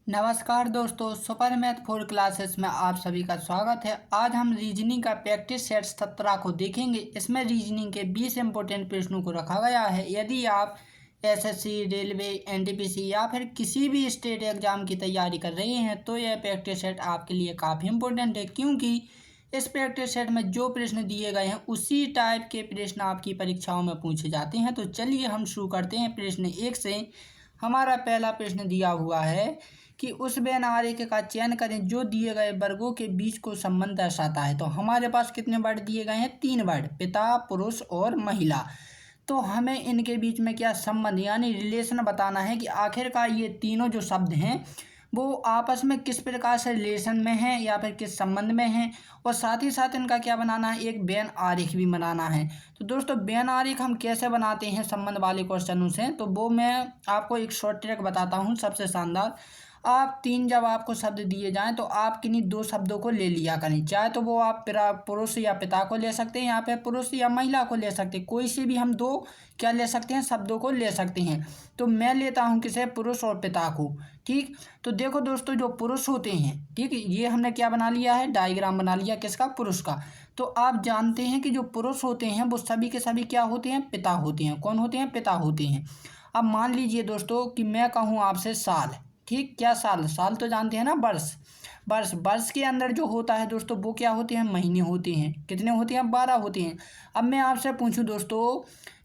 नमस्कार दोस्तों, super math 4 classes में आप सभी का स्वागत है। आज हम रीजनिंग का प्रैक्टिस सेट 17 को देखेंगे। इसमें रीजनिंग के 20 इंपॉर्टेंट प्रश्नों को रखा गया है। यदि आप एसएससी, रेलवे, एनटीपीसी या फिर किसी भी स्टेट एग्जाम की तैयारी कर रहे हैं तो यह प्रैक्टिस सेट आपके लिए काफ़ी इंपॉर्टेंट है, क्योंकि इस प्रैक्टिस सेट में जो प्रश्न दिए गए हैं उसी टाइप के प्रश्न आपकी परीक्षाओं में पूछे जाते हैं। तो चलिए हम शुरू करते हैं प्रश्न 1 से। हमारा पहला प्रश्न दिया हुआ है कि उस वेन आरेख का चयन करें जो दिए गए वर्गों के बीच को संबंध दर्शाता है। तो हमारे पास कितने वर्ड दिए गए हैं? 3 वर्ड, पिता, पुरुष और महिला। तो हमें इनके बीच में क्या संबंध यानी रिलेशन बताना है कि आखिरकार ये तीनों जो शब्द हैं वो आपस में किस प्रकार से रिलेशन में हैं या फिर किस संबंध में हैं, और साथ ही साथ इनका क्या बनाना है, एक वेन आरेख भी बनाना है। तो दोस्तों वेन आरेख हम कैसे बनाते हैं संबंध वाले क्वेश्चनों से, तो वो मैं आपको एक शॉर्ट ट्रिक बताता हूँ सबसे शानदार। आप 3 जब आपको शब्द दिए जाएं तो आप किन्हीं 2 शब्दों को ले लिया करें, चाहे तो वो आप पुरुष या पिता को ले सकते हैं, यहाँ पे पुरुष या महिला को ले सकते हैं, कोई से भी हम 2 क्या ले सकते हैं, शब्दों को ले सकते हैं। तो मैं लेता हूँ किसे, पुरुष और पिता को। ठीक, तो देखो दोस्तों जो पुरुष होते हैं, ठीक, ये हमने क्या बना लिया है, डायग्राम बना लिया किसका, पुरुष का। तो आप जानते हैं कि जो पुरुष होते हैं वो सभी के सभी क्या होते हैं, पिता होते हैं। कौन होते हैं? पिता होते हैं। अब मान लीजिए दोस्तों कि मैं कहूँ आपसे साल, ठीक, क्या साल, साल तो जानते हैं ना, वर्ष। वर्ष के अंदर जो होता है दोस्तों वो क्या होते हैं, महीने होते हैं। कितने होते हैं? 12 होते हैं। अब मैं आपसे पूछूं दोस्तों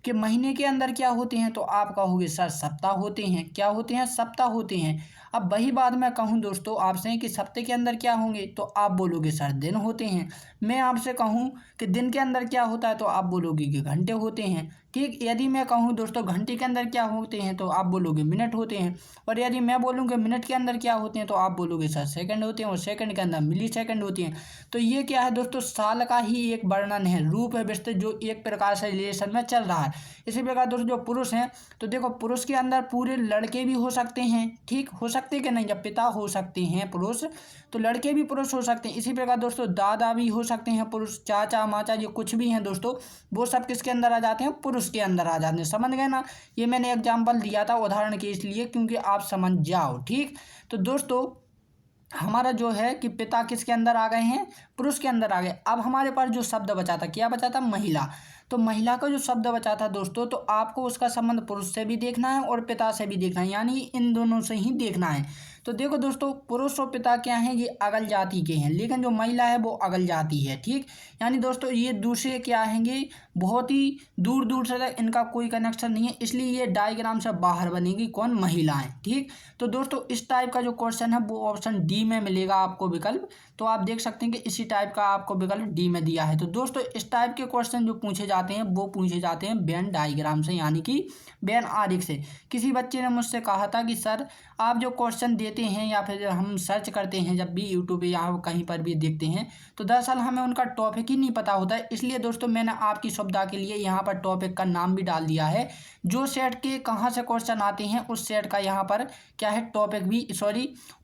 कि महीने के अंदर क्या होते हैं, तो आप कहोगे सर सप्ताह होते हैं। क्या होते हैं? सप्ताह होते हैं। अब वही बात मैं कहूं दोस्तों आपसे कि सप्ताह के अंदर क्या होंगे, तो आप बोलोगे सर दिन होते हैं। मैं आपसे कहूं कि दिन के अंदर क्या होता है, तो आप बोलोगे कि घंटे होते हैं। ठीक, यदि मैं कहूं दोस्तों घंटे के अंदर क्या होते हैं, तो आप बोलोगे मिनट होते हैं। और यदि मैं बोलूँगा मिनट के अंदर क्या होते हैं, तो आप बोलोगे सर सेकंड होते हैं, और सेकंड के अंदर मिली सेकंड होती हैं। तो ये क्या है दोस्तों, साल का ही एक वर्णन है, रूप है, विस्तृत, जो एक प्रकार से रिलेशन में चल रहा है। इसी प्रकार दोस्तों जो पुरुष हैं, तो देखो पुरुष के अंदर पूरे लड़के भी हो सकते हैं। ठीक, हो सकते कि नहीं, जब पिता हो सकते हैं पुरुष तो लड़के भी पुरुष हो सकते हैं। इसी प्रकार दोस्तों दादा भी हो सकते हैं पुरुष, चाचा माचा जो कुछ भी हैं दोस्तों वो सब किसके अंदर आ जाते हैं, पुरुष के अंदर आ जाते हैं। समझ गए ना? ये मैंने एग्जाम्पल दिया था उदाहरण के इसलिए क्योंकि आप समझ जाओ। ठीक, तो दोस्तों हमारा जो है कि पिता किसके अंदर आ गए हैं, पुरुष के अंदर आ गए। अब हमारे पास जो शब्द बचा था, क्या बचा था, महिला। तो महिला का जो शब्द बचा था दोस्तों, तो आपको उसका संबंध पुरुष से भी देखना है और पिता से भी देखना है, यानी इन दोनों से ही देखना है। तो देखो दोस्तों पुरुष और पिता क्या हैं, ये अगल जाति के हैं, लेकिन जो महिला है वो अगल जाति है। ठीक, यानी दोस्तों ये दूसरे क्या हैंगे, बहुत ही दूर दूर से इनका कोई कनेक्शन नहीं है, इसलिए ये डायग्राम से बाहर बनेगी। कौन? महिलाएं। ठीक, तो दोस्तों इस टाइप का जो क्वेश्चन है वो ऑप्शन डी में मिलेगा आपको विकल्प। तो आप देख सकते हैं कि इसी टाइप का आपको विकल्प डी में दिया है। तो दोस्तों इस टाइप के क्वेश्चन जो पूछे जाते हैं वो पूछे जाते हैं वेन डायग्राम से, यानी कि वेन आरेख से। किसी बच्चे ने मुझसे कहा था कि सर आप जो क्वेश्चन देते हैं या फिर हम सर्च करते हैं जब भी यूट्यूब या कहीं पर भी देखते हैं, तो दरअसल हमें उनका टॉपिक ही नहीं पता होता है। इसलिए दोस्तों मैंने आपकी सुविधा के लिए यहाँ पर टॉपिक का नाम भी डाल दिया है। जो सेट के कहाँ से क्वेश्चन आते हैं उस सेट का यहाँ पर क्या है, टॉपिक भी,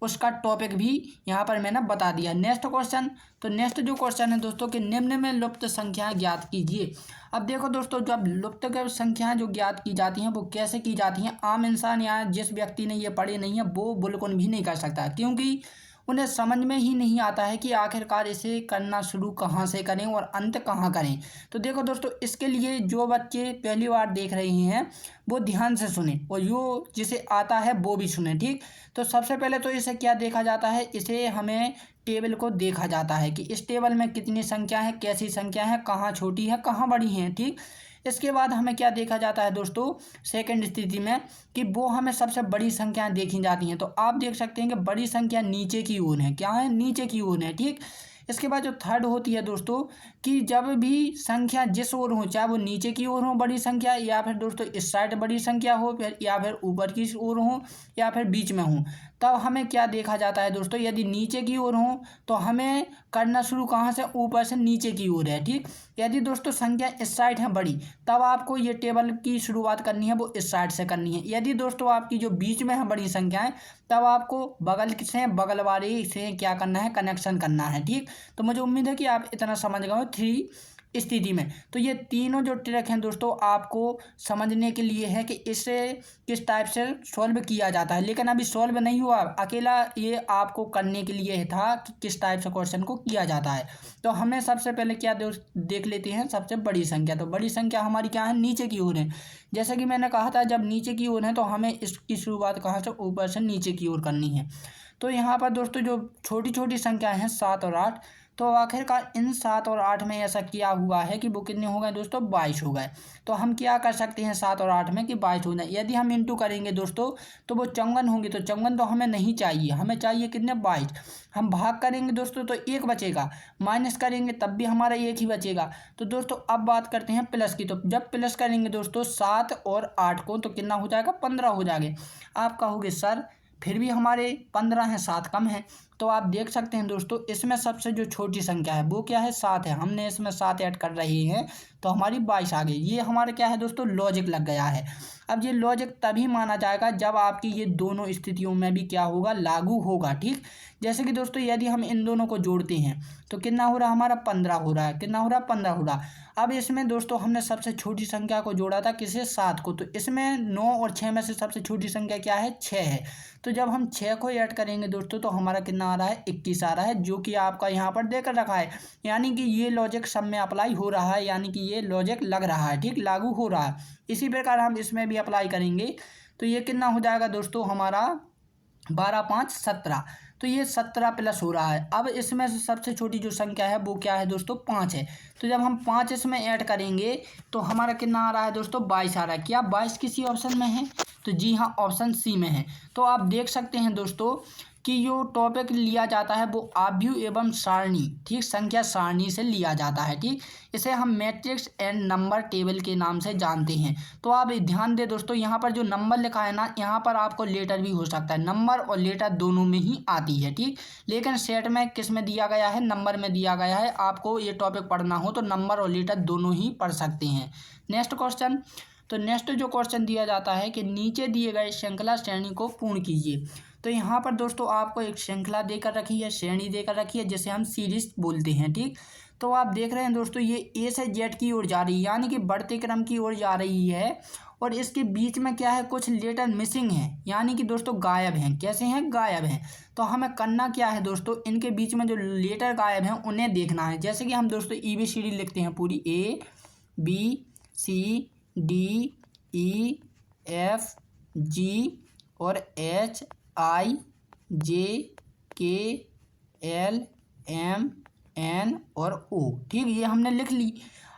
उसका टॉपिक भी यहाँ पर मैंने बता दिया। नेक्स्ट क्वेश्चन, तो नेक्स्ट जो क्वेश्चन है दोस्तों कि निम्न में लुप्त संख्या ज्ञात कीजिए। अब देखो दोस्तों जब लुप्त संख्याएं जो ज्ञात की जाती हैं वो कैसे की जाती हैं, आम इंसान या जिस व्यक्ति ने ये पढ़े नहीं है वो बिल्कुल भी नहीं कर सकता, क्योंकि उन्हें समझ में ही नहीं आता है कि आखिरकार इसे करना शुरू कहाँ से करें और अंत कहाँ करें। तो देखो दोस्तों इसके लिए जो बच्चे पहली बार देख रहे हैं वो ध्यान से सुने, और जो जिसे आता है वो भी सुने। ठीक, तो सबसे पहले तो इसे क्या देखा जाता है, इसे हमें टेबल को देखा जाता है कि इस टेबल में कितनी संख्या है, कैसी संख्या है, कहाँ छोटी है कहाँ बड़ी है। ठीक, इसके बाद हमें क्या देखा जाता है दोस्तों, सेकंड स्थिति में कि वो हमें सबसे बड़ी संख्याएं देखी जाती हैं। तो आप देख सकते हैं कि बड़ी संख्या नीचे की ओर है, क्या है, नीचे की ओर है। ठीक, इसके बाद जो थर्ड होती है दोस्तों कि जब भी संख्या जिस ओर हो, चाहे वो नीचे की ओर हो बड़ी संख्या, या फिर दोस्तों इस साइड बड़ी संख्या हो, या फिर ऊपर की ओर हो, या फिर बीच में हो, तब हमें क्या देखा जाता है दोस्तों, यदि नीचे की ओर हो तो हमें करना शुरू कहाँ से, ऊपर से नीचे की ओर है। ठीक, यदि दोस्तों संख्या इस साइड है बड़ी, तब आपको ये टेबल की शुरुआत करनी है वो इस साइड से करनी है। यदि दोस्तों आपकी जो बीच में है बड़ी संख्याएं, तब आपको बगल से, बगल वाले से क्या करना है, कनेक्शन करना है। ठीक, तो मुझे उम्मीद है कि आप इतना समझ गए हो। 3 स्थिति में। तो ये तीनों जो ट्रिक हैं दोस्तों आपको समझने के लिए है कि इसे किस टाइप से सॉल्व किया जाता है, लेकिन अभी सॉल्व नहीं हुआ, अकेला ये आपको करने के लिए था कि किस टाइप से क्वेश्चन को किया जाता है। तो हमें सबसे पहले क्या देख लेते हैं, सबसे बड़ी संख्या। तो बड़ी संख्या हमारी क्या है, नीचे की ओर है। जैसे कि मैंने कहा था जब नीचे की ओर है तो हमें इसकी शुरुआत कहाँ से, ऊपर से नीचे की ओर करनी है। तो यहाँ पर दोस्तों जो छोटी छोटी संख्या हैं 7 और 8, तो आखिरकार इन 7 और 8 में ऐसा किया हुआ है कि वो कितने हो गए दोस्तों, 22 हो गए। तो हम क्या कर सकते हैं 7 और 8 में कि 22 हो जाए। यदि हम इंटू करेंगे दोस्तों तो वो 54 होंगे, तो 54 तो हमें नहीं चाहिए, हमें चाहिए कितने, 22। हम भाग करेंगे दोस्तों तो एक बचेगा, माइनस करेंगे तब भी हमारा एक ही बचेगा। तो दोस्तों अब बात करते हैं प्लस की। तो जब प्लस करेंगे दोस्तों 7 और 8 को तो कितना हो जाएगा, 15 हो जाएंगे। आप कहोगे सर फिर भी हमारे 15 हैं, 7 कम है। तो आप देख सकते हैं दोस्तों इसमें सबसे जो छोटी संख्या है वो क्या है, 7 है। हमने इसमें 7 ऐड कर रहे हैं तो हमारी 22 आ गई। ये हमारा क्या है दोस्तों, लॉजिक लग गया है। अब ये लॉजिक तभी माना जाएगा जब आपकी ये दोनों स्थितियों में भी क्या होगा, लागू होगा। ठीक, जैसे कि दोस्तों यदि हम इन दोनों को जोड़ते हैं तो कितना हो रहा है हमारा, 15 हो रहा है। कितना हो रहा है, 15 हो रहा। अब इसमें दोस्तों हमने सबसे छोटी संख्या को जोड़ा था, किसे, 7 को। तो इसमें 9 और 6 में से सबसे छोटी संख्या क्या है, 6 है। तो जब हम 6 को ऐड करेंगे दोस्तों तो हमारा कितना आ रहा है, 21 आ रहा है, जो कि आपका यहाँ पर देकर रखा है। यानी कि ये लॉजिक सब में अप्लाई हो रहा है, यानी कि ये लॉजिक लग रहा है, ठीक, लागू हो रहा है। इसी प्रकार हम इसमें भी अप्लाई करेंगे तो ये कितना हो जाएगा दोस्तों हमारा, 12 5 17। तो ये 17 प्लस हो रहा है। अब इसमें से सबसे छोटी जो संख्या है वो क्या है दोस्तों, 5 है। तो जब हम 5 इसमें ऐड करेंगे तो हमारा कितना आ रहा है दोस्तों, 22 आ रहा है। क्या 22 किसी ऑप्शन में है, तो जी हाँ, ऑप्शन सी में है। तो आप देख सकते हैं दोस्तों कि जो टॉपिक लिया जाता है वो आव्यूह एवं सारणी, ठीक, संख्या सारणी से लिया जाता है। ठीक, इसे हम मैट्रिक्स एंड नंबर टेबल के नाम से जानते हैं। तो आप ध्यान दें दोस्तों, यहाँ पर जो नंबर लिखा है ना, यहाँ पर आपको लेटर भी हो सकता है, नंबर और लेटर दोनों में ही आती है। ठीक, लेकिन सेट में किस में दिया गया है, नंबर में दिया गया है। आपको ये टॉपिक पढ़ना हो तो नंबर और लेटर दोनों ही पढ़ सकते हैं। Next question. तो नेक्स्ट जो क्वेश्चन दिया जाता है कि नीचे दिए गए श्रृंखला श्रेणी को पूर्ण कीजिए। तो यहाँ पर दोस्तों आपको एक श्रृंखला देकर रखी है, श्रेणी देकर रखी है, जिसे हम सीरीज बोलते हैं। ठीक, तो आप देख रहे हैं दोस्तों ये ए से जेड की ओर जा रही है, यानी कि बढ़ते क्रम की ओर जा रही है। और इसके बीच में क्या है, कुछ लेटर मिसिंग है, यानी कि दोस्तों गायब हैं। कैसे हैं, गायब हैं। तो हमें करना क्या है दोस्तों, इनके बीच में जो लेटर गायब हैं उन्हें देखना है। जैसे कि हम दोस्तों ABCD लिखते हैं पूरी, ABCDEFG और HIJKLMN और O। ठीक, ये हमने लिख ली।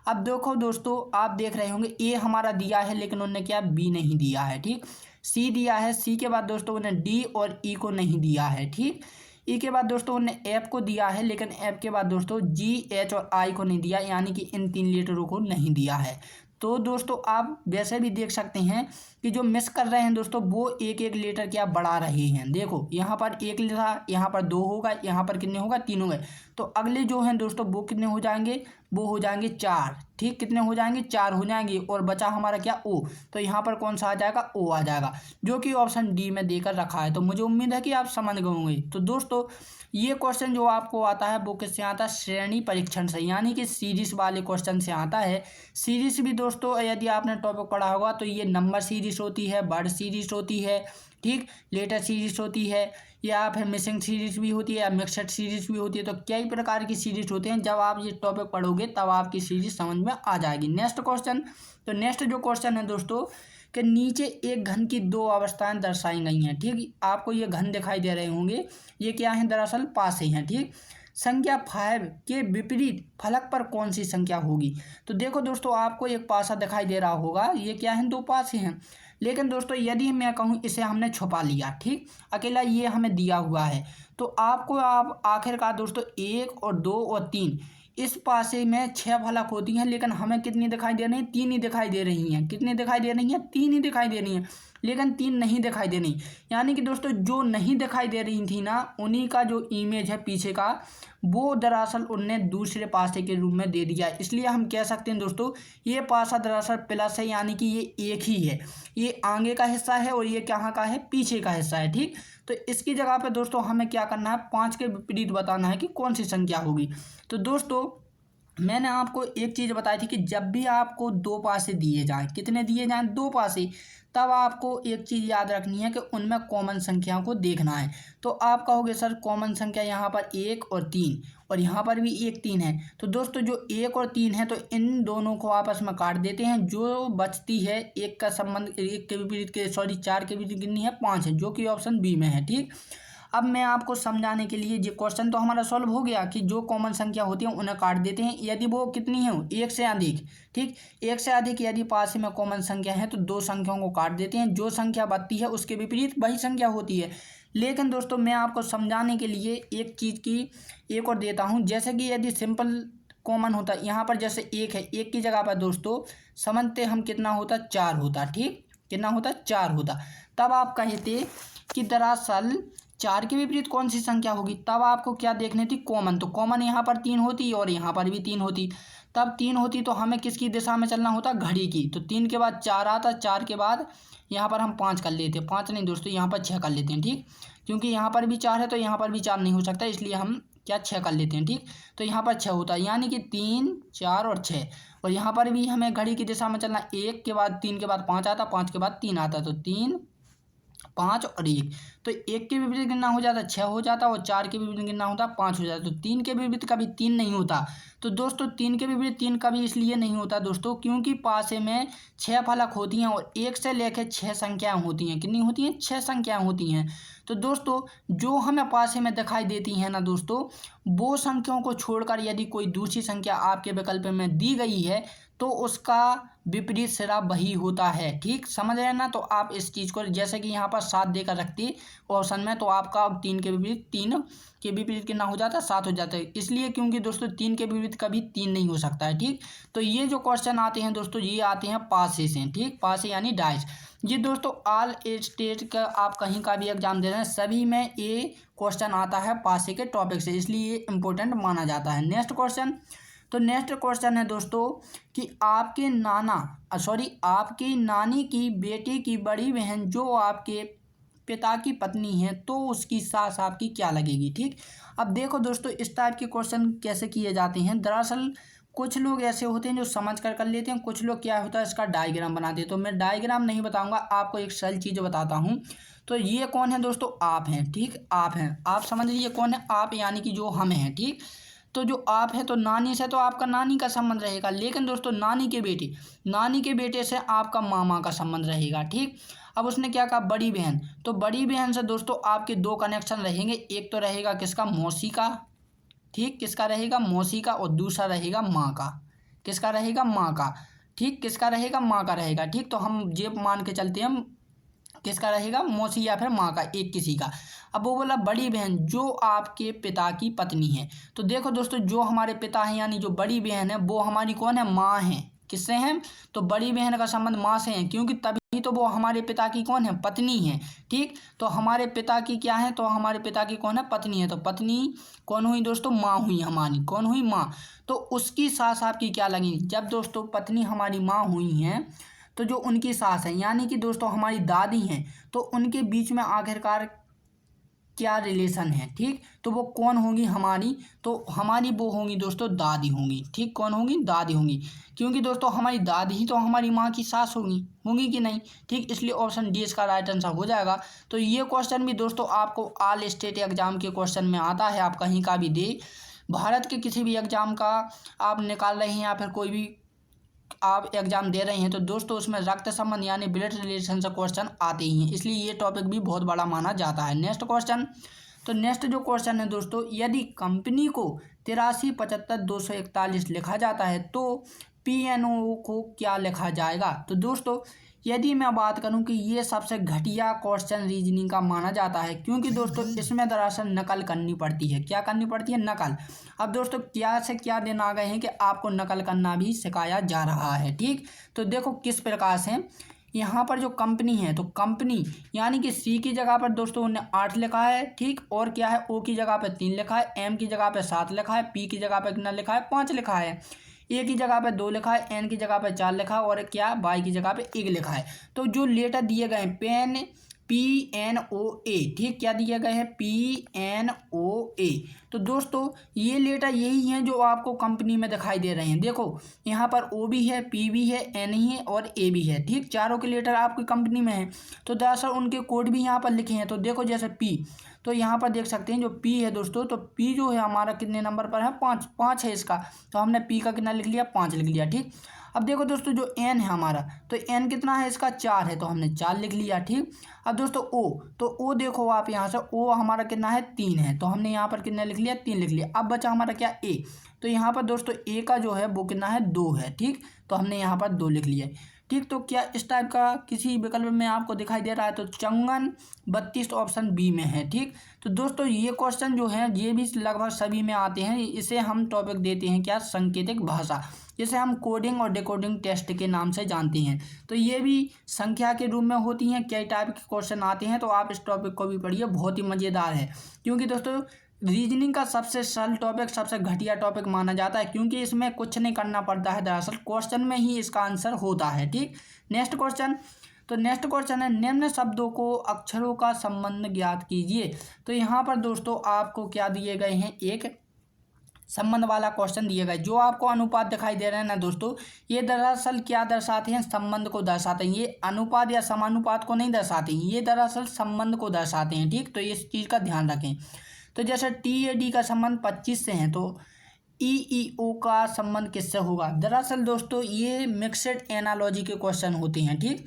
अब देखो दोस्तों, आप देख रहे होंगे ए हमारा दिया है लेकिन उन्होंने क्या, बी नहीं दिया है। ठीक, सी दिया है, सी के बाद दोस्तों उन्हें डी और ई को नहीं दिया है। ठीक, ई के बाद दोस्तों उन्हें एफ को दिया है, लेकिन एफ के बाद दोस्तों जी, एच और आई को नहीं दिया, यानी कि इन 3 लेटरों को नहीं दिया है। तो दोस्तों आप वैसे भी देख सकते हैं कि जो मिस कर रहे हैं दोस्तों वो एक एक लेटर क्या बढ़ा रहे हैं। देखो यहाँ पर 1 लिखा, यहाँ पर 2 होगा, यहाँ पर कितने होगा, 3 हो गए। तो अगले जो हैं दोस्तों वो कितने हो जाएंगे, वो हो जाएंगे 4। ठीक, कितने हो जाएंगे, 4 हो जाएंगे। और बचा हमारा क्या, ओ। तो यहाँ पर कौन सा आ जाएगा, ओ आ जाएगा, जो कि ऑप्शन डी में देकर रखा है। तो मुझे उम्मीद है कि आप समझ गए होंगे। तो दोस्तों ये क्वेश्चन जो आपको आता है वो किससे आता है, श्रेणी परीक्षण से, यानी कि सीरीज वाले क्वेश्चन से आता है। सीरीज भी दोस्तों यदि आपने टॉपिक पढ़ा होगा तो ये नंबर सीरीज होती है, वर्ड सीरीज होती है, ठीक, लेटर सीरीज होती है, या फिर मिसिंग सीरीज भी होती है, या मिक्सड सीरीज भी होती है। तो कई प्रकार की सीरीज होते हैं। जब आप ये टॉपिक पढ़ोगे तब आपकी सीरीज समझ में आ जाएगी। Next question. तो नेक्स्ट जो क्वेश्चन है दोस्तों कि नीचे एक घन की 2 अवस्थाएं दर्शाई गई हैं। ठीक, आपको ये घन दिखाई दे रहे होंगे, ये क्या है, दरअसल पासे हैं। ठीक, संख्या 5 के विपरीत फलक पर कौन सी संख्या होगी। तो देखो दोस्तों आपको एक पासा दिखाई दे रहा होगा, ये क्या है, 2 पासे हैं। लेकिन दोस्तों यदि मैं कहूँ इसे हमने छुपा लिया, ठीक, अकेला ये हमें दिया हुआ है, तो आपको आप आखिरकार दोस्तों 1 और 2 और 3 इस पासे में 6 फलक होती हैं, लेकिन हमें कितनी दिखाई दे रही हैं, 3 ही दिखाई दे रही हैं। कितनी दिखाई दे रही हैं, 3 ही दिखाई दे रही हैं, लेकिन 3 नहीं दिखाई दे रही। यानी कि दोस्तों जो नहीं दिखाई दे रही थी ना, उन्हीं का जो इमेज है पीछे का वो दरअसल उनने दूसरे पासे के रूप में दे दिया। इसलिए हम कह सकते हैं दोस्तों ये पासा दरअसल प्लस है, यानी कि ये एक ही है, ये आगे का हिस्सा है और ये कहाँ का है, पीछे का हिस्सा है। ठीक, तो इसकी जगह पे दोस्तों हमें क्या करना है, 5 के विपरीत बताना है कि कौन सी संख्या होगी। तो दोस्तों मैंने आपको एक चीज़ बताई थी कि जब भी आपको दो पासे दिए जाएं, कितने दिए जाएं, दो पासे, तब आपको एक चीज़ याद रखनी है कि उनमें कॉमन संख्याओं को देखना है। तो आप कहोगे सर कॉमन संख्या यहाँ पर 1 और 3 और यहाँ पर भी 1 3 है। तो दोस्तों जो 1 और 3 है तो इन दोनों को आपस में काट देते हैं। जो बचती है एक का संबंध एक के विपरीत के 4 के विपरीत कितनी है, 5 है, जो कि ऑप्शन बी में है। ठीक, अब मैं आपको समझाने के लिए, ये क्वेश्चन तो हमारा सॉल्व हो गया कि जो कॉमन संख्या होती है उन्हें काट देते हैं यदि वो कितनी है, एक से अधिक। ठीक, एक से अधिक यदि पास में कॉमन संख्या है तो दो संख्याओं को काट देते हैं। जो संख्या बनती है उसके विपरीत वही संख्या होती है। लेकिन दोस्तों मैं आपको समझाने के लिए एक चीज़ की एक और देता हूँ। जैसे कि यदि सिंपल कॉमन होता है, यहाँ पर जैसे एक है, एक की जगह पर दोस्तों समझते हम कितना होता, 4 होता। ठीक, कितना होता, 4 होता। तब आप कहते कि दरअसल 4 के विपरीत कौन सी संख्या होगी, तब आपको क्या देखनी थी, कॉमन। तो कॉमन यहाँ पर 3 होती और यहाँ पर भी 3 होती। तब 3 होती तो हमें किसकी दिशा में चलना होता, घड़ी की। तो 3 के बाद 4 आता, 4 के बाद यहाँ पर हम 5 कर लेते, 5 नहीं दोस्तों, यहाँ पर 6 कर लेते हैं। ठीक, क्योंकि यहाँ पर भी 4 है तो यहाँ पर भी 4 नहीं हो सकता, इसलिए हम क्या 6 कर लेते हैं। ठीक, तो यहाँ पर 6 होता है, यानी कि 3 4 और 6। और यहाँ पर भी हमें घड़ी की दिशा में चलना, 1 के बाद 3 के बाद 5 आता, 5 के बाद 3 आता, तो 3 5 और 1। तो 1 के विपरीत कितना हो जाता, 6 हो जाता, और 4 के विपरीत कितना होता, 5 हो जाता। तो 3 के विपरीत कभी 3 नहीं होता। तो दोस्तों 3 के विपरीत 3 कभी इसलिए नहीं होता दोस्तों, क्योंकि पासे में 6 फलक होती हैं और 1 से लेकर 6 संख्याएं होती हैं। कितनी होती हैं, 6 संख्याएं होती हैं। तो दोस्तों जो हमें पासे में दिखाई देती हैं ना दोस्तों, वो संख्याओं को छोड़कर यदि कोई दूसरी संख्या आपके विकल्प में दी गई है तो उसका विपरीत सिरा वही होता है। ठीक, समझ रहे हैं ना। तो आप इस चीज़ को, जैसे कि यहाँ पर 7 देकर रखती ऑप्शन में, तो आपका 3 के विपरीत 3 के विपरीत कितना हो जाता है, 7 हो जाता है। इसलिए क्योंकि दोस्तों 3 के विपरीत कभी 3 नहीं हो सकता है। ठीक, तो ये जो क्वेश्चन आते हैं दोस्तों, ये आते हैं पासे से। ठीक, पासे यानी डाइस। ये दोस्तों ऑल स्टेट का आप कहीं का भी एग्जाम दे रहे हैं, सभी में ये क्वेश्चन आता है पासे के टॉपिक से, इसलिए ये इंपॉर्टेंट माना जाता है। नेक्स्ट क्वेश्चन, तो नेक्स्ट क्वेश्चन है दोस्तों कि आपके आपकी नानी की बेटी की बड़ी बहन जो आपके पिता की पत्नी है तो उसकी सास आपकी क्या लगेगी। ठीक, अब देखो दोस्तों इस टाइप के क्वेश्चन कैसे किए जाते हैं। दरअसल कुछ लोग ऐसे होते हैं जो समझ कर लेते हैं, कुछ लोग क्या होता है इसका डायग्राम बनाते हैं। तो मैं डायग्राम नहीं बताऊंगा, आपको एक सरल चीज़ बताता हूँ। तो ये कौन है दोस्तों, आप हैं। ठीक, आप हैं, आप समझ लीजिए कौन है, आप यानी कि जो हम हैं। ठीक, तो जो आप है तो नानी से तो आपका नानी का संबंध रहेगा, लेकिन दोस्तों नानी के बेटे से आपका मामा का संबंध रहेगा। ठीक, अब उसने क्या कहा, बड़ी बहन, तो बड़ी बहन से दोस्तों आपके दो कनेक्शन रहेंगे। एक तो रहेगा किसका, मौसी का। ठीक, किसका रहेगा, मौसी का, और दूसरा रहेगा माँ का। किसका रहेगा, माँ का। ठीक, किसका रहेगा, माँ का रहेगा। ठीक, तो हम ये मान के चलते हैं हम किसका रहेगा, मौसी या फिर माँ का, एक किसी का। अब वो बोला बड़ी बहन जो आपके पिता की पत्नी है। तो देखो दोस्तों जो हमारे पिता हैं यानी जो बड़ी बहन है वो हमारी कौन है, माँ है। किससे हैं, तो बड़ी बहन का संबंध माँ से है, क्योंकि तभी तो वो हमारे पिता की कौन है, पत्नी है। ठीक, तो हमारे पिता की क्या है, तो हमारे पिता की कौन है, पत्नी है। तो पत्नी कौन हुई दोस्तों, माँ हुई हमारी, कौन हुई, माँ। तो उसकी सास आपकी क्या लगेगी, जब दोस्तों पत्नी हमारी माँ हुई हैं तो जो उनकी सास है यानी कि दोस्तों हमारी दादी हैं, तो उनके बीच में आखिरकार क्या रिलेशन है। ठीक, तो वो कौन होंगी, हमारी, तो हमारी वो होंगी दोस्तों दादी होंगी। ठीक, कौन होंगी, दादी होंगी, क्योंकि दोस्तों हमारी दादी ही तो हमारी माँ की सास होंगी कि नहीं। ठीक, इसलिए ऑप्शन डी इसका राइट आंसर हो जाएगा। तो ये क्वेश्चन भी दोस्तों आपको ऑल स्टेट एग्जाम के क्वेश्चन में आता है, आप कहीं का भी दे, भारत के किसी भी एग्जाम का आप निकाल रहे हैं या फिर कोई भी आप एग्जाम दे रहे हैं तो दोस्तों उसमें रक्त संबंध यानी ब्लड रिलेशन से क्वेश्चन आते ही हैं, इसलिए ये टॉपिक भी बहुत बड़ा माना जाता है। नेक्स्ट क्वेश्चन, तो नेक्स्ट जो क्वेश्चन है दोस्तों, यदि कंपनी को 83 75 241 लिखा जाता है तो पीएनओ को क्या लिखा जाएगा। तो दोस्तों यदि मैं बात करूं कि ये सबसे घटिया क्वेश्चन रीजनिंग का माना जाता है, क्योंकि दोस्तों इसमें दरअसल नकल करनी पड़ती है। क्या करनी पड़ती है, नकल। अब दोस्तों क्या से क्या दिन आ गए हैं कि आपको नकल करना भी सिखाया जा रहा है। ठीक, तो देखो किस प्रकार से यहाँ पर जो कंपनी है तो कंपनी यानी कि सी की जगह पर दोस्तों उन्हें 8 लिखा है। ठीक, और क्या है, ओ की जगह पर 3 लिखा है, एम की जगह पर 7 लिखा है, पी की जगह पर कितना लिखा है, 5 लिखा है, ए की जगह पे 2 लिखा है, एन की जगह पे 4 लिखा है, और क्या वाई की जगह पे 1 लिखा है। तो जो लेटर दिए गए PNOA, ठीक, क्या दिया गया है PNOA। तो दोस्तों ये लेटर यही हैं जो आपको कंपनी में दिखाई दे रहे हैं। देखो यहाँ पर O भी है, P भी है, N ही है और A भी है, ठीक, चारों के लेटर आपकी कंपनी में है। तो दरअसल उनके कोड भी यहाँ पर लिखे हैं। तो देखो जैसे P, तो यहाँ पर देख सकते हैं जो P है दोस्तों, तो P जो है हमारा कितने नंबर पर है, 5 है इसका। तो हमने P का कितना लिख लिया, 5 लिख लिया, ठीक। अब देखो दोस्तों जो N है हमारा, तो N कितना है इसका, 4 है, तो हमने 4 लिख लिया, ठीक। अब दोस्तों O, तो O देखो आप यहाँ से, O हमारा कितना है, 3 है, तो हमने यहाँ पर कितना लिख लिया, 3 लिख लिया। अब बचा हमारा क्या, A। तो यहाँ पर दोस्तों A का जो है वो कितना है, 2 है, ठीक, तो हमने यहाँ पर 2 लिख लिया, ठीक। तो क्या इस टाइप का किसी विकल्प में आपको दिखाई दे रहा है, तो चंगन 32 ऑप्शन बी में है, ठीक। तो दोस्तों ये क्वेश्चन जो है ये भी लगभग सभी में आते हैं। इसे हम टॉपिक देते हैं क्या, सांकेतिक भाषा, जिसे हम कोडिंग और डिकोडिंग टेस्ट के नाम से जानते हैं। तो ये भी संख्या के रूप में होती हैं, कई टाइप के क्वेश्चन आते हैं। तो आप इस टॉपिक को भी पढ़िए, बहुत ही मज़ेदार है। क्योंकि दोस्तों रीजनिंग का सबसे सरल टॉपिक, सबसे घटिया टॉपिक माना जाता है, क्योंकि इसमें कुछ नहीं करना पड़ता है, दरअसल क्वेश्चन में ही इसका आंसर होता है, ठीक। नेक्स्ट क्वेश्चन, तो नेक्स्ट क्वेश्चन है निम्न शब्दों को अक्षरों का संबंध ज्ञात कीजिए। तो यहाँ पर दोस्तों आपको क्या दिए गए हैं, एक संबंध वाला क्वेश्चन दिए गए। जो आपको अनुपात दिखाई दे रहे हैं ना दोस्तों, ये दरअसल क्या दर्शाते हैं, संबंध को दर्शाते हैं। ये अनुपात या समानुपात को नहीं दर्शाते हैं, ये दरअसल संबंध को दर्शाते हैं, ठीक। तो इस चीज़ का ध्यान रखें। तो जैसे TAD का संबंध 25 से है, तो EEO का संबंध किससे होगा। दरअसल दोस्तों ये मिक्सड एनालॉजी के क्वेश्चन होते हैं, ठीक।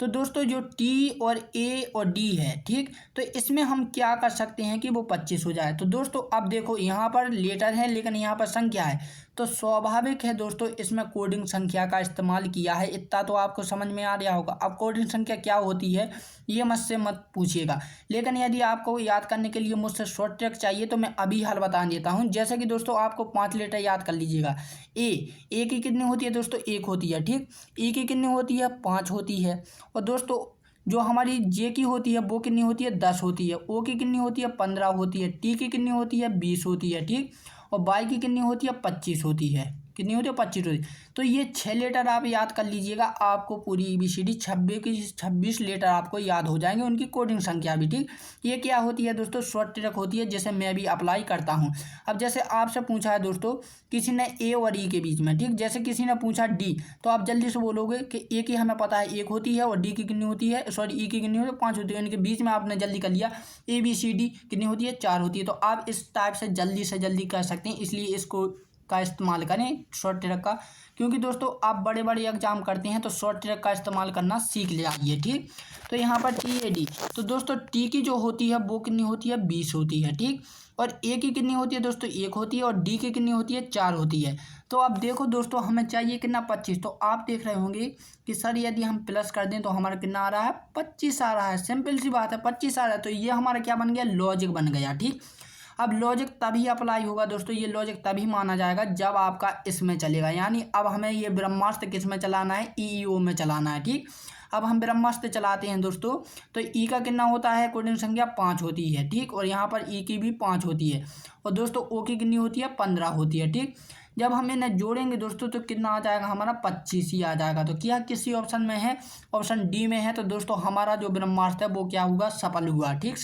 तो दोस्तों जो T और A और D है, ठीक, तो इसमें हम क्या कर सकते हैं कि वो 25 हो जाए। तो दोस्तों अब देखो यहाँ पर लेटर है लेकिन यहाँ पर संख्या है, तो स्वाभाविक है दोस्तों इसमें कोडिंग संख्या का इस्तेमाल किया है। इतना तो आपको समझ में आ रहा होगा। अब कोडिंग संख्या क्या होती है ये मुझसे मत पूछिएगा, लेकिन यदि आपको याद करने के लिए मुझसे शॉर्ट ट्रिक चाहिए तो मैं अभी हल बता देता हूँ। जैसे कि दोस्तों आपको 5 लेटर याद कर लीजिएगा। ए की कितनी होती है दोस्तों, 1 होती है, ठीक। E की कितनी होती है, 5 होती है। और दोस्तों जो हमारी J की होती है वो कितनी होती है, 10 होती है। O की कितनी होती है, 15 होती है। T की कितनी होती है, 20 होती है, ठीक। और Y की कितनी होती है, 25 होती है। कितनी होती है, 25 होती है। तो ये 6 लेटर आप याद कर लीजिएगा, आपको पूरी ABCD 26 लेटर आपको याद हो जाएंगे, उनकी कोडिंग संख्या भी, ठीक। ये क्या होती है दोस्तों, शॉर्ट ट्रिक होती है, जैसे मैं भी अप्लाई करता हूँ। अब जैसे आपसे पूछा है दोस्तों किसी ने A और E के बीच में, ठीक, जैसे किसी ने पूछा D, तो आप जल्दी से बोलोगे कि A की हमें पता है 1 होती है और D की कितनी होती है, सॉरी E की कितनी होती है, 5 होती है। इनके बीच में आपने जल्दी कर लिया, ABCD कितनी होती है, 4 होती है। तो आप इस टाइप से जल्दी कर सकते हैं, इसलिए इसको का इस्तेमाल करें शॉर्ट ट्रिक का। क्योंकि दोस्तों आप बड़े बड़े एग्जाम करते हैं तो शॉर्ट ट्रिक का इस्तेमाल करना सीख ले आइए, ठीक। तो यहाँ पर TAD, तो दोस्तों T की जो होती है वो कितनी होती है, 20 होती है, ठीक। और A की कितनी होती है दोस्तों, 1 होती है। और D की कितनी होती है, 4 होती है। तो अब देखो दोस्तों हमें चाहिए कितना, 25। तो आप देख रहे होंगे कि सर यदि हम प्लस कर दें तो हमारा कितना आ रहा है, 25 आ रहा है। सिंपल सी बात है, 25 आ रहा है। तो ये हमारा क्या बन गया, लॉजिक बन गया, ठीक। अब लॉजिक तभी अप्लाई होगा दोस्तों, ये लॉजिक तभी माना जाएगा जब आपका इसमें चलेगा। यानी अब हमें ये ब्रह्मास्त्र किस में चलाना है, EEO में चलाना है, ठीक। अब हम ब्रह्मास्त्र चलाते हैं दोस्तों, तो E का कितना होता है, कोडिंग संख्या 5 होती है, ठीक। और यहाँ पर E की भी 5 होती है। और दोस्तों O की कितनी होती है, 15 होती है, ठीक। जब हम इन्हें जोड़ेंगे दोस्तों तो कितना आ जाएगा हमारा, 25 ही आ जाएगा। तो क्या किसी ऑप्शन में है, ऑप्शन D में है। तो दोस्तों हमारा जो ब्रह्मास्त्र है वो क्या हुआ, सफल हुआ, ठीक,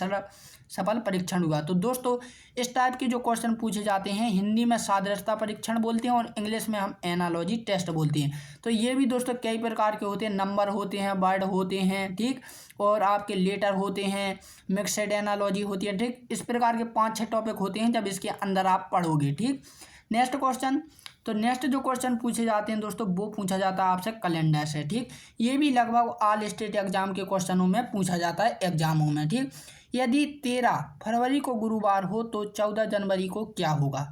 सफल परीक्षण हुआ। तो दोस्तों इस टाइप के जो क्वेश्चन पूछे जाते हैं, हिंदी में सादृश्यता परीक्षण बोलते हैं और इंग्लिश में हम एनालॉजी टेस्ट बोलते हैं। तो ये भी दोस्तों कई प्रकार के होते हैं, नंबर होते हैं, वर्ड होते हैं, ठीक, और आपके लेटर होते हैं, मिक्सड एनालॉजी होती है, ठीक। इस प्रकार के 5-6 टॉपिक होते हैं जब इसके अंदर आप पढ़ोगे, ठीक। नेक्स्ट क्वेश्चन, तो नेक्स्ट जो क्वेश्चन पूछे जाते हैं दोस्तों वो पूछा जाता है आपसे कैलेंडर से, ठीक। ये भी लगभग ऑल स्टेट एग्जाम के क्वेश्चनों में पूछा जाता है एग्जामों में, ठीक। यदि 13 फरवरी को गुरुवार हो तो 14 जनवरी को क्या होगा।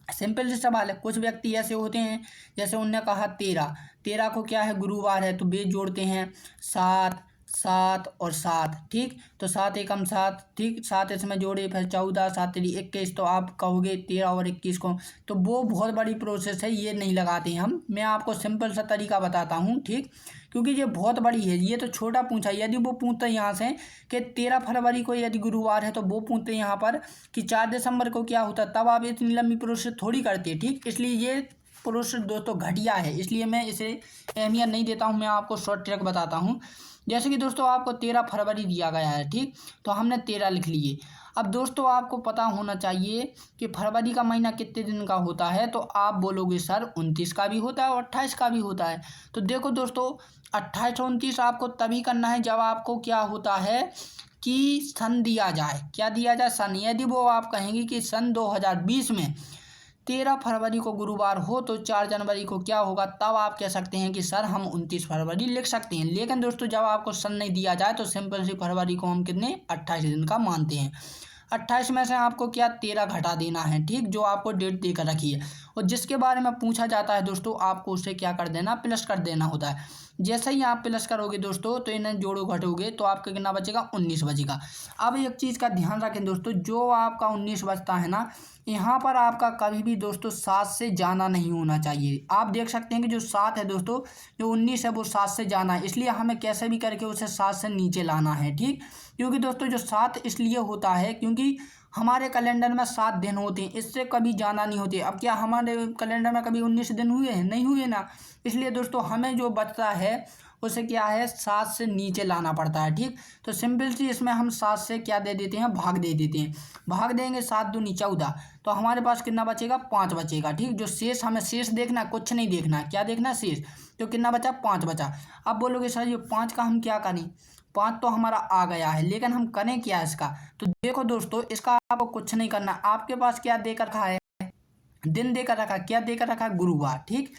सिंपल से सवाल है। कुछ व्यक्ति ऐसे होते हैं, जैसे उनने कहा 13 को क्या है, गुरुवार है, तो बेस जोड़ते हैं 7 7 और 7, ठीक। तो 7 एकम 7, ठीक, 7 इसमें जोड़े, फिर 14, 7 3 21। तो आप कहोगे 13 और 21 को, तो वो बहुत बड़ी प्रोसेस है, ये नहीं लगाते हैं हम। मैं आपको सिंपल सा तरीका बताता हूँ, ठीक, क्योंकि ये बहुत बड़ी है। ये तो छोटा पूछा, यदि वो पूछते यहाँ से कि 13 फरवरी को यदि गुरुवार है, तो वो पूछते यहाँ पर कि 4 दिसंबर को क्या होता, तब आप इतनी लंबी प्रोसेस थोड़ी करते, ठीक। इसलिए ये प्रोसेस दोस्तों घटिया है, इसलिए मैं इसे अहमियत नहीं देता हूँ। मैं आपको शॉर्ट ट्रिक बताता हूँ। जैसे कि दोस्तों आपको 13 फरवरी दिया गया है, ठीक, तो हमने 13 लिख लिए। अब दोस्तों आपको पता होना चाहिए कि फरवरी का महीना कितने दिन का होता है, तो आप बोलोगे सर 29 का भी होता है और 28 का भी होता है। तो देखो दोस्तों 28 और 29 आपको तभी करना है जब आपको क्या होता है कि सन दिया जाए। क्या दिया जाए? सन। यदि वो आप कहेंगे कि सन 2020 में 13 फरवरी को गुरुवार हो तो 4 जनवरी को क्या होगा, तब आप कह सकते हैं कि सर हम 29 फरवरी लिख सकते हैं। लेकिन दोस्तों जब आपको सन नहीं दिया जाए तो सिंपल सी फरवरी को हम कितने 28 दिन का मानते हैं। 28 में से आपको क्या 13 घटा देना है, ठीक, जो आपको डेट देकर रखी है। और जिसके बारे में पूछा जाता है दोस्तों आपको उसे क्या कर देना, प्लस कर देना होता है। जैसे ही आप प्लस करोगे दोस्तों तो इन्हें जोड़ो घटोगे तो आपका कितना बचेगा, 19 बचेगा। अब एक चीज़ का ध्यान रखें दोस्तों, जो आपका 19 बचता है ना, यहाँ पर आपका कभी भी दोस्तों 7 से जाना नहीं होना चाहिए। आप देख सकते हैं कि जो 7 है दोस्तों, जो 19 है वो 7 से जाना है, इसलिए हमें कैसे भी करके उसे 7 से नीचे लाना है, ठीक। क्योंकि दोस्तों जो 7 इसलिए होता है क्योंकि हमारे कैलेंडर में 7 दिन होते हैं, इससे कभी जाना नहीं होती। अब क्या हमारे कैलेंडर में कभी 19 दिन हुए हैं? नहीं हुए ना। इसलिए दोस्तों हमें जो बचता है उसे क्या है 7 से नीचे लाना पड़ता है, ठीक। तो सिंपल सी इसमें हम 7 से क्या दे देते हैं, भाग दे देते हैं। भाग देंगे 7 दूनी 14, तो हमारे पास कितना बचेगा, 5 बचेगा, ठीक। जो शेष, हमें शेष देखना, कुछ नहीं देखना, क्या देखना, शेष। तो कितना बचा, 5 बचा। अब बोलोगे सर ये 5 का हम क्या करें, 5 तो हमारा आ गया है, लेकिन हम करें क्या इसका। तो देखो दोस्तों इसका आपको कुछ नहीं करना। आपके पास क्या देकर रखा है, दिन देकर रखा, क्या देकर रखा, गुरुवार, ठीक।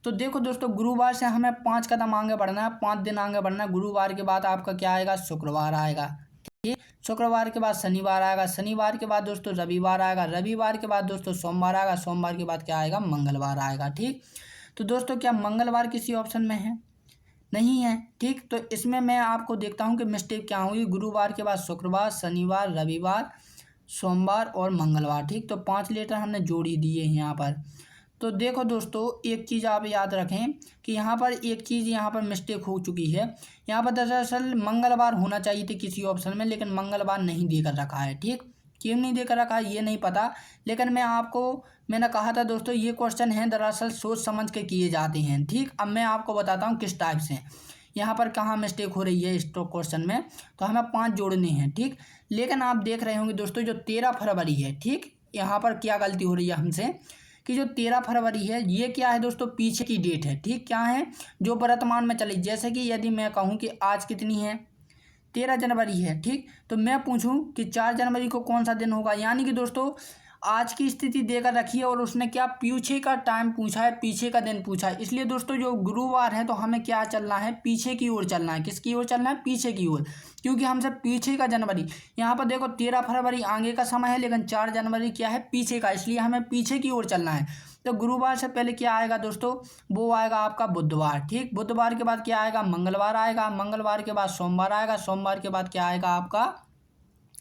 तो देखो दोस्तों गुरुवार से हमें 5 कदम आगे बढ़ना है, 5 दिन आगे बढ़ना है। गुरुवार के बाद आपका क्या आएगा, शुक्रवार आएगा, ठीक। शुक्रवार के बाद शनिवार आएगा, शनिवार के बाद दोस्तों रविवार आएगा, रविवार के बाद दोस्तों सोमवार आएगा, सोमवार के बाद क्या आएगा, मंगलवार आएगा, ठीक। तो दोस्तों क्या मंगलवार किसी ऑप्शन में है? नहीं है, ठीक। तो इसमें मैं आपको देखता हूँ कि मिस्टेक क्या हुई। गुरुवार के बाद शुक्रवार, शनिवार, रविवार, सोमवार और मंगलवार, ठीक। तो 5 लेटर हमने जोड़ ही दिए हैं यहाँ पर। तो देखो दोस्तों एक चीज़ आप याद रखें कि यहाँ पर एक चीज़ यहाँ पर मिस्टेक हो चुकी है। यहाँ पर दरअसल मंगलवार होना चाहिए थी किसी ऑप्शन में, लेकिन मंगलवार नहीं देकर रखा है, ठीक। क्यों नहीं देकर रखा है ये नहीं पता, लेकिन मैंने कहा था दोस्तों ये क्वेश्चन है दरअसल सोच समझ के किए जाते हैं, ठीक। अब मैं आपको बताता हूँ किस टाइप से यहाँ पर कहाँ मिस्टेक हो रही है इस क्वेश्चन में। तो हमें 5 जोड़ने हैं, ठीक। लेकिन आप देख रहे होंगे दोस्तों जो 13 फरवरी है, ठीक, यहाँ पर क्या गलती हो रही है हमसे कि जो 13 फरवरी है ये क्या है दोस्तों, पीछे की डेट है, ठीक। क्या है, जो वर्तमान में चली। जैसे कि यदि मैं कहूँ कि आज कितनी है, 13 जनवरी है, ठीक। तो मैं पूछूं कि 4 जनवरी को कौन सा दिन होगा, यानी कि दोस्तों आज की स्थिति देकर रखी है और उसने क्या पीछे का टाइम पूछा है, पीछे का दिन पूछा है। इसलिए दोस्तों जो गुरुवार है तो हमें क्या चलना है, पीछे की ओर चलना है। किसकी ओर चलना है, पीछे की ओर, क्योंकि हमसे पीछे का जनवरी। यहाँ पर देखो 13 फरवरी आगे का समय है, लेकिन 4 जनवरी क्या है, पीछे का, इसलिए हमें पीछे की ओर चलना है। तो गुरुवार से पहले क्या आएगा दोस्तों, वो आएगा आपका बुधवार, ठीक। बुधवार के बाद क्या आएगा, मंगलवार आएगा, मंगलवार के बाद सोमवार आएगा, सोमवार के बाद क्या आएगा आपका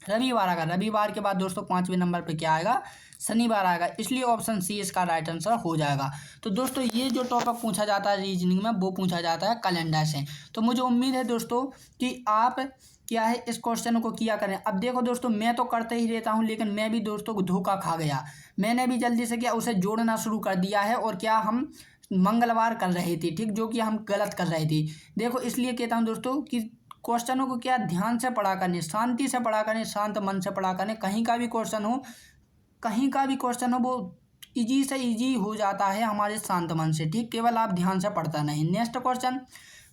रविवार आएगा, रविवार के बाद दोस्तों 5वें नंबर पे क्या आएगा, शनिवार आएगा। इसलिए ऑप्शन सी इसका राइट आंसर हो जाएगा। तो दोस्तों ये जो टॉपिक पूछा जाता है रीजनिंग में वो पूछा जाता है कैलेंडर से। तो मुझे उम्मीद है दोस्तों कि आप क्या है इस क्वेश्चन को किया करें। अब देखो दोस्तों मैं तो करते ही रहता हूँ, लेकिन मैं भी दोस्तों को धोखा खा गया। मैंने भी जल्दी से क्या उसे जोड़ना शुरू कर दिया है और क्या हम मंगलवार कर रहे थे, ठीक, जो कि हम गलत कर रहे थे। देखो इसलिए कहता हूँ दोस्तों कि क्वेश्चनों को क्या ध्यान से पढ़ा करें, शांति से पढ़ा करें, शांत मन से पढ़ा करें। कहीं का भी क्वेश्चन हो, कहीं का भी क्वेश्चन हो वो इजी से इजी हो जाता है हमारे शांत मन से, ठीक। केवल आप ध्यान से पढ़ता नहीं। नेक्स्ट क्वेश्चन,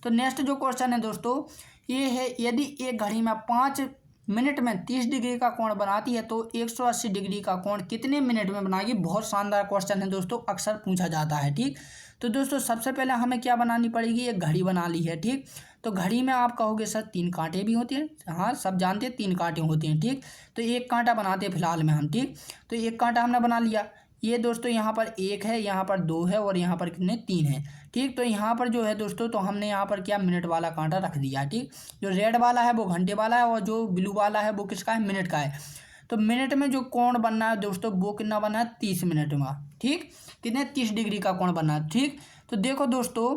तो नेक्स्ट जो क्वेश्चन है दोस्तों ये है, यदि एक घड़ी में 5 मिनट में 30 डिग्री का कोण बनाती है तो 180 डिग्री का कोण कितने मिनट में बनाएगी। बहुत शानदार क्वेश्चन है दोस्तों, अक्सर पूछा जाता है, ठीक। तो दोस्तों सबसे पहले हमें क्या बनानी पड़ेगी, एक घड़ी बना ली है, ठीक। तो घड़ी में आप कहोगे सर 3 कांटे भी होते हैं, हाँ सब जानते हैं 3 कांटे होते हैं, ठीक। तो एक कांटा बनाते हैं फिलहाल में हम, ठीक। तो एक कांटा हमने बना लिया। ये दोस्तों यहाँ पर 1 है, यहाँ पर 2 है और यहाँ पर कितने 3 है, ठीक। तो यहाँ पर जो है दोस्तों तो हमने यहाँ पर क्या मिनट वाला कांटा रख दिया, ठीक। जो रेड वाला है वो घंटे वाला है और जो ब्लू वाला है वो किसका है, मिनट का है। तो मिनट में जो कोण बनना है दोस्तों वो कितना बनना है, 30 मिनट में, ठीक। कितने 30 डिग्री का कोण बनना है, ठीक। तो देखो दोस्तों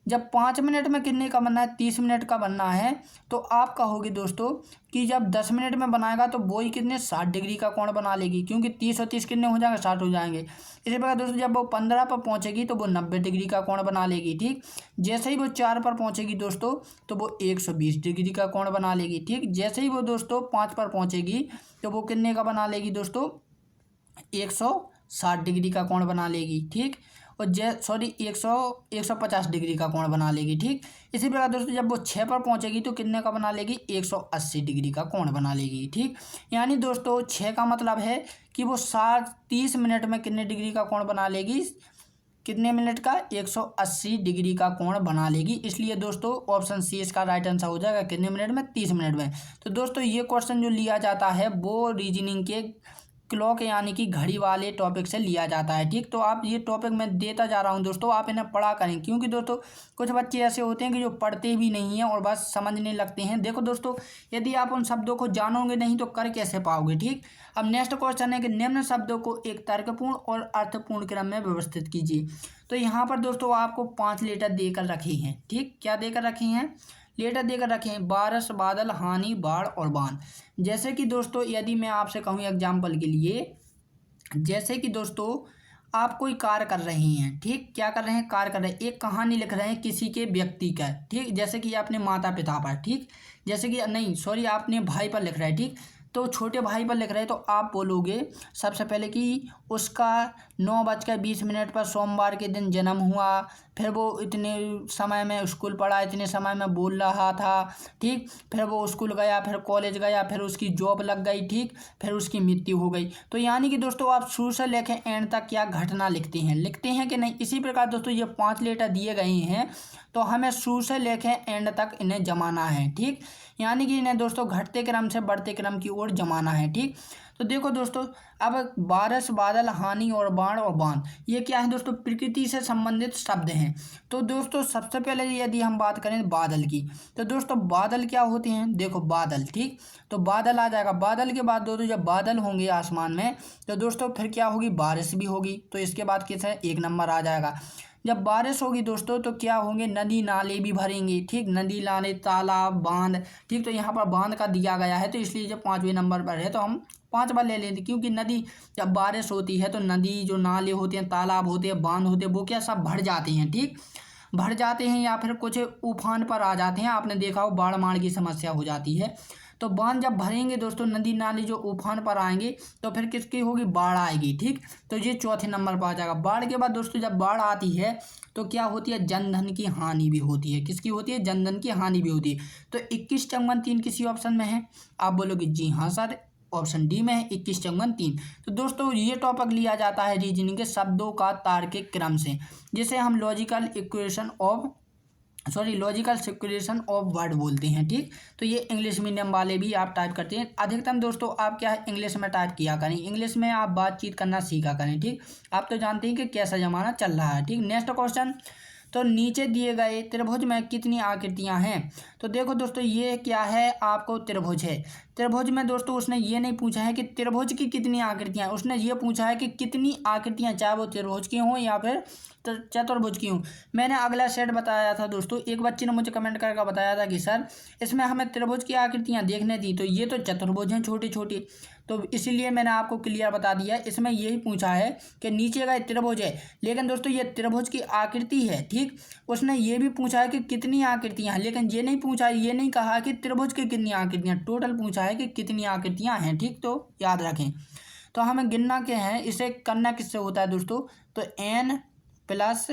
जब 5 मिनट में कितने का बनना है, 30 मिनट का बनना है, तो आप कहोगे दोस्तों कि जब 10 मिनट में बनाएगा तो वो ही कितने 60 डिग्री का कोण बना लेगी, क्योंकि 30 और 30 कितने हो जाएंगे, 60 हो जाएंगे। इसी प्रकार दोस्तों जब वो 15 पर पहुंचेगी तो वो 90 डिग्री का कोण बना लेगी। ठीक, जैसे ही वो 4 पर पहुंचेगी दोस्तों तो वो 120 डिग्री का कोण बना लेगी। ठीक, जैसे ही वो दोस्तों 5 पर पहुंचेगी तो वो कितने का बना लेगी दोस्तों, 160 डिग्री का कोण बना लेगी। ठीक, और 150 डिग्री का कोण बना लेगी। ठीक, इसी प्रकार दोस्तों जब वो 6 पर पहुंचेगी तो कितने का बना लेगी, 180 डिग्री का कोण बना लेगी। ठीक, यानी दोस्तों 6 का मतलब है कि वो 30 मिनट में कितने डिग्री का कोण बना लेगी, कितने मिनट का, 180 डिग्री का कोण बना लेगी। इसलिए दोस्तों ऑप्शन सी इसका राइट आंसर हो जाएगा, कितने मिनट में, 30 मिनट में। तो दोस्तों ये क्वेश्चन जो लिया जाता है वो रीजनिंग के क्लॉक यानी कि घड़ी वाले टॉपिक से लिया जाता है। ठीक, तो आप ये टॉपिक मैं देता जा रहा हूँ दोस्तों, आप इन्हें पढ़ा करें, क्योंकि दोस्तों कुछ बच्चे ऐसे होते हैं कि जो पढ़ते भी नहीं हैं और बस समझने लगते हैं। देखो दोस्तों, यदि आप उन शब्दों को जानोगे नहीं तो कर कैसे पाओगे। ठीक, अब नेक्स्ट क्वेश्चन है कि निम्न शब्दों को एक तर्कपूर्ण और अर्थपूर्ण क्रम में व्यवस्थित कीजिए। तो यहाँ पर दोस्तों आपको 5 लेटर देकर रखे हैं। ठीक, क्या देकर रखे हैं, लेटर देकर रखे हैं, बारिश, बादल, हानि, बाढ़ और बान। जैसे कि दोस्तों यदि मैं आपसे कहूँ एग्जाम्पल के लिए, जैसे कि दोस्तों आप कोई कार्य कर रहे हैं। ठीक, क्या कर रहे हैं, कार्य कर रहे हैं, एक कहानी लिख रहे हैं किसी के व्यक्ति का। ठीक, जैसे कि अपने माता पिता पर, ठीक, जैसे कि नहीं सॉरी आपने भाई पर लिख रहे हैं। ठीक, तो छोटे भाई पर लिख रहे हैं तो आप बोलोगे सबसे पहले कि उसका 9:20 पर सोमवार के दिन जन्म हुआ, फिर वो इतने समय में स्कूल पढ़ा, इतने समय में बोल रहा था। ठीक, फिर वो स्कूल गया, फिर कॉलेज गया, फिर उसकी जॉब लग गई। ठीक, फिर उसकी मृत्यु हो गई। तो यानी कि दोस्तों आप शुरू से लेकर एंड तक क्या घटना लिखते हैं कि नहीं। इसी प्रकार दोस्तों ये 5 लेटर दिए गए हैं तो हमें शुरू से लेकर एंड तक इन्हें जमाना है। ठीक, यानी कि इन्हें दोस्तों घटते क्रम से बढ़ते क्रम की ओर जमाना है। ठीक, तो देखो दोस्तों अब बारिश, बादल, हानि और बाढ़ और बान ये क्या है दोस्तों, प्रकृति से संबंधित शब्द हैं। तो दोस्तों सबसे पहले यदि हम बात करें बादल की, तो दोस्तों बादल क्या होते हैं, देखो बादल। ठीक, तो बादल आ जाएगा। बादल के बाद दोस्तों जब बादल होंगे आसमान में तो दोस्तों फिर क्या होगी, बारिश भी होगी। तो इसके बाद किस है, 1 नंबर आ जाएगा। जब बारिश होगी दोस्तों तो क्या होंगे, नदी नाले भी भरेंगे। ठीक, नदी नाले, तालाब, बांध। ठीक, तो यहाँ पर बांध का दिया गया है तो इसलिए जब 5वें नंबर पर है तो हम 5 बार ले लेते, क्योंकि नदी जब बारिश होती है तो नदी जो नाले होते हैं, तालाब होते हैं, बांध होते हैं, वो क्या सब भर जाते हैं। ठीक, भर जाते हैं या फिर कुछ उफान पर आ जाते हैं। आपने देखा हो बाढ़ माढ़ की समस्या हो जाती है। तो बांध जब भरेंगे दोस्तों, नदी नाले जो उफान पर आएंगे तो फिर किसकी होगी, बाढ़ आएगी। ठीक, तो ये 4थे नंबर पर आ जाएगा। बाढ़ के बाद दोस्तों जब बाढ़ आती है तो क्या होती है, जनधन की हानि भी होती है। किसकी होती है, जनधन की हानि भी होती है। तो 21/3 किसी ऑप्शन में है, आप बोलोगे जी हाँ सर ऑप्शन डी में है 21/3। तो दोस्तों ये टॉपिक लिया जाता है रीजनिंग के शब्दों का तार्किक क्रम से, जिसे हम लॉजिकल सिक्वेशन ऑफ वर्ड बोलते हैं। ठीक, तो ये इंग्लिश मीडियम वाले भी आप टाइप करते हैं। अधिकतम दोस्तों आप क्या है, इंग्लिश में टाइप किया करें, इंग्लिश में आप बातचीत करना सीखा करें। ठीक, आप तो जानते हैं कि कैसा जमाना चल रहा है। ठीक, नेक्स्ट क्वेश्चन, तो नीचे दिए गए त्रिभुज में कितनी आकृतियां हैं। तो देखो दोस्तों ये क्या है, आपको त्रिभुज है। त्रिभुज में दोस्तों उसने ये नहीं पूछा है कि त्रिभुज की कितनी आकृतियां, उसने ये पूछा है कि कितनी आकृतियां, चाहे वो त्रिभुज की हों या फिर चतुर्भुज की हूँ। मैंने अगला सेट बताया था दोस्तों, एक बच्चे ने मुझे कमेंट करके बताया था कि सर इसमें हमें त्रिभुज की आकृतियाँ देखने थी, तो ये तो चतुर्भुज हैं छोटी छोटी। तो इसीलिए मैंने आपको क्लियर बता दिया, इसमें यही पूछा है कि नीचे का त्रिभुज है, लेकिन दोस्तों ये त्रिभुज की आकृति है। ठीक, उसने ये भी पूछा है कि कितनी आकृतियाँ हैं, लेकिन ये नहीं पूछा, ये नहीं कहा कि त्रिभुज की कितनी आकृतियाँ, टोटल पूछा है कि कितनी आकृतियाँ हैं। ठीक, तो याद रखें। तो हमें गिनना के हैं, इसे करना किससे होता है दोस्तों, तो n प्लस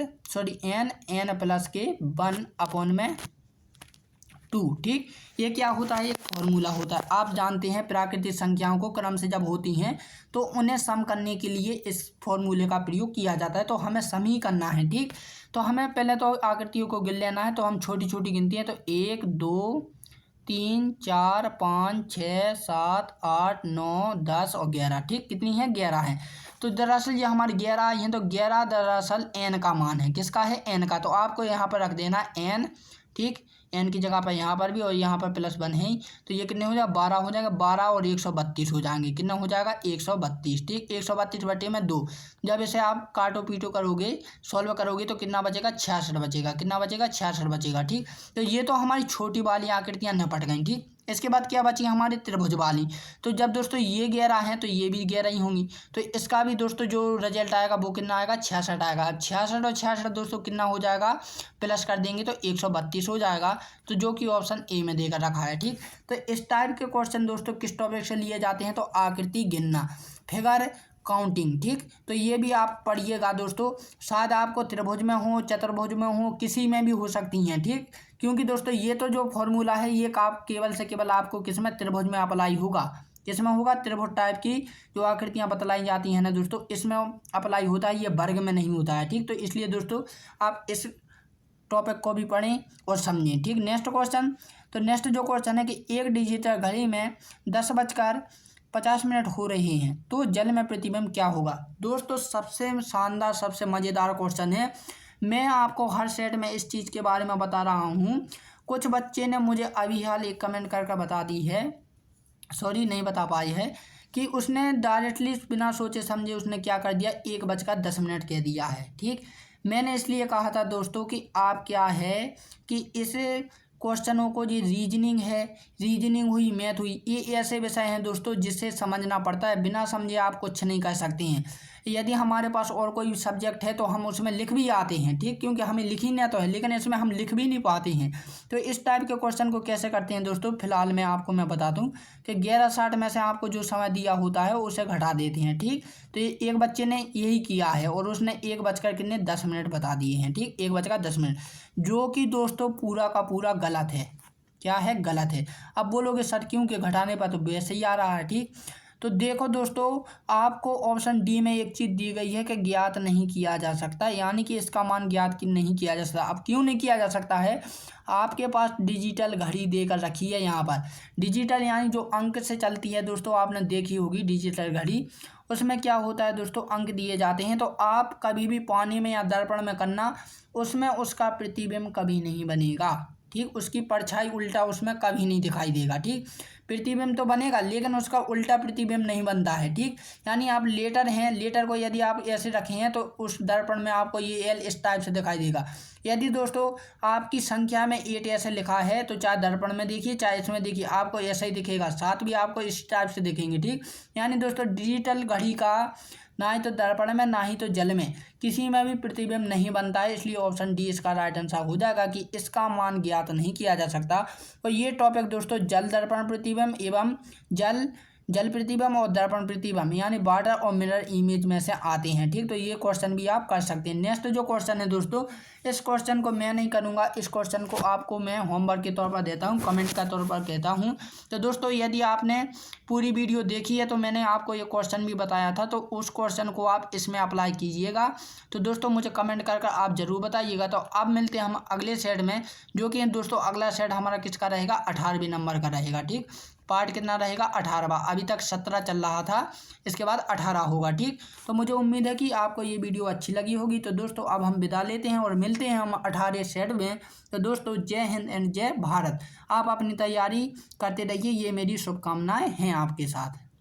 के 1/2। ठीक, ये क्या होता है, एक फॉर्मूला होता है। आप जानते हैं प्राकृतिक संख्याओं को क्रम से जब होती हैं तो उन्हें सम करने के लिए इस फॉर्मूले का प्रयोग किया जाता है। तो हमें सम ही करना है। ठीक, तो हमें पहले तो आकृतियों को गिन लेना है। तो हम छोटी छोटी गिनती हैं, तो 1 2 3 4 5 6 7 8 9 10 और 11। ठीक, कितनी है, 11 है। तो दरअसल ये हमारी 11 आई हैं, तो 11 दरअसल n का मान है। किसका है, n का। तो आपको यहाँ पर रख देना n। ठीक, एन की जगह पर यहाँ पर भी और यहाँ पर +1 है ही, तो ये कितने हो जाएगा 12 हो जाएगा। 12 और 132 हो जाएंगे, कितना हो जाएगा 132। ठीक, 132/2। जब इसे आप काटो पीटो करोगे, सॉल्व करोगे तो कितना बचेगा 66 बचेगा। कितना बचेगा 66 बचेगा। ठीक, तो ये तो हमारी छोटी वाली आकृतियाँ निपट गई। ठीक, इसके बाद क्या बची हमारी त्रिभुज वाली। तो जब दोस्तों ये 11 है तो ये भी 11 ही होंगी, तो इसका भी दोस्तों जो रिजल्ट आएगा वो कितना आएगा 66 आएगा। अब 66 और 66 दोस्तों कितना हो जाएगा, प्लस कर देंगे तो 132 हो जाएगा, तो जो कि ऑप्शन ए में देकर रखा है। ठीक, तो इस टाइप के क्वेश्चन दोस्तों किस टॉपिक से लिए जाते हैं, तो आकृति गिनना, फिगर काउंटिंग। ठीक, तो ये भी आप पढ़िएगा दोस्तों, शायद आपको त्रिभुज में हो, चतुर्भुज में हो, किसी में भी हो सकती हैं। ठीक, क्योंकि दोस्तों ये तो जो फॉर्मूला है ये आप केवल से केवल आपको किसमें, त्रिभुज में अप्लाई होगा। किसमें होगा, त्रिभुज टाइप की जो आकृतियां बतलाई जाती हैं ना दोस्तों, इसमें अप्लाई होता है, ये वर्ग में नहीं होता है। ठीक, तो इसलिए दोस्तों आप इस टॉपिक को भी पढ़ें और समझें। ठीक, नेक्स्ट क्वेश्चन, तो नेक्स्ट जो क्वेश्चन है कि एक डिजिटल घड़ी में 10:50 हो रहे हैं तो जल में प्रतिबिंब क्या होगा। दोस्तों सबसे शानदार सबसे मज़ेदार क्वेश्चन है। मैं आपको हर सेट में इस चीज़ के बारे में बता रहा हूँ। कुछ बच्चे ने मुझे अभी हाल एक कमेंट करके बता दी है, सॉरी नहीं बता पाई है, कि उसने डायरेक्टली बिना सोचे समझे उसने क्या कर दिया, 1:10 कह दिया है। ठीक, मैंने इसलिए कहा था दोस्तों कि आप क्या है कि इस क्वेश्चनों को, ये रीजनिंग है, रीजनिंग हुई, मैथ हुई, ये ऐसे विषय हैं दोस्तों जिससे समझना पड़ता है, बिना समझे आप कुछ नहीं कर सकते हैं। यदि हमारे पास और कोई सब्जेक्ट है तो हम उसमें लिख भी आते हैं। ठीक, क्योंकि हमें लिखना तो है, लेकिन इसमें हम लिख भी नहीं पाते हैं। तो इस टाइप के क्वेश्चन को कैसे करते हैं दोस्तों, फिलहाल मैं आपको मैं बता दूं कि 11:60 में से आपको जो समय दिया होता है उसे घटा देते हैं। ठीक, तो ये एक बच्चे ने यही किया है और उसने 1:10 बता दिए हैं। ठीक, 1:10, जो कि दोस्तों पूरा का पूरा गलत है। क्या है, गलत है। अब बोलोगे सर क्यों, के घटाने पर तो वैसे ही आ रहा है। ठीक, तो देखो दोस्तों, आपको ऑप्शन डी में एक चीज़ दी गई है कि ज्ञात नहीं किया जा सकता, यानी कि इसका मान ज्ञात नहीं किया जा सकता। अब क्यों नहीं किया जा सकता है, आपके पास डिजिटल घड़ी देकर रखी है यहाँ पर। डिजिटल यानी जो अंक से चलती है दोस्तों, आपने देखी होगी डिजिटल घड़ी, उसमें क्या होता है दोस्तों, अंक दिए जाते हैं। तो आप कभी भी पानी में या दर्पण में करना, उसमें उसका प्रतिबिंब कभी नहीं बनेगा। ठीक, उसकी परछाई उल्टा उसमें कभी नहीं दिखाई देगा। ठीक, प्रतिबिंब तो बनेगा लेकिन उसका उल्टा प्रतिबिंब नहीं बनता है। ठीक, यानी आप लेटर हैं, लेटर को यदि आप ऐसे रखे हैं तो उस दर्पण में आपको ये एल इस टाइप से दिखाई देगा। यदि दोस्तों आपकी संख्या में 8 ऐसे लिखा है तो चाहे दर्पण में देखिए चाहे इसमें देखिए, आपको ऐसा ही दिखेगा। 7 भी आपको इस टाइप से दिखेंगे। ठीक, यानी दोस्तों डिजिटल घड़ी का ना ही तो दर्पण में ना ही तो जल में किसी में भी प्रतिबिंब नहीं बनता है, इसलिए ऑप्शन डी इसका राइट आंसर हो जाएगा कि इसका मान ज्ञात नहीं किया जा सकता। तो ये टॉपिक दोस्तों जल दर्पण प्रतिबिंब एवं जल प्रतिबिंब और दर्पण प्रतिबिंब यानी वाटर और मिरर इमेज में से आते हैं। ठीक, तो ये क्वेश्चन भी आप कर सकते हैं। नेक्स्ट जो क्वेश्चन है दोस्तों, इस क्वेश्चन को मैं नहीं करूंगा, इस क्वेश्चन को आपको मैं होमवर्क के तौर पर देता हूं, कमेंट का तौर पर कहता हूं। तो दोस्तों यदि आपने पूरी वीडियो देखी है तो मैंने आपको ये क्वेश्चन भी बताया था, तो उस क्वेश्चन को आप इसमें अप्लाई कीजिएगा। तो दोस्तों मुझे कमेंट कर आप ज़रूर बताइएगा। तो अब मिलते हैं हम अगले सेट में, जो कि दोस्तों अगला सेट हमारा किसका रहेगा, 18वें नंबर का रहेगा। ठीक, पार्ट कितना रहेगा, 18वां। अभी तक 17 चल रहा था, इसके बाद 18 होगा। ठीक, तो मुझे उम्मीद है कि आपको ये वीडियो अच्छी लगी होगी। तो दोस्तों अब हम विदा लेते हैं और मिलते हैं हम 18 सेट में। तो दोस्तों जय हिंद एंड जय भारत। आप अपनी तैयारी करते रहिए, ये मेरी शुभकामनाएं हैं आपके साथ।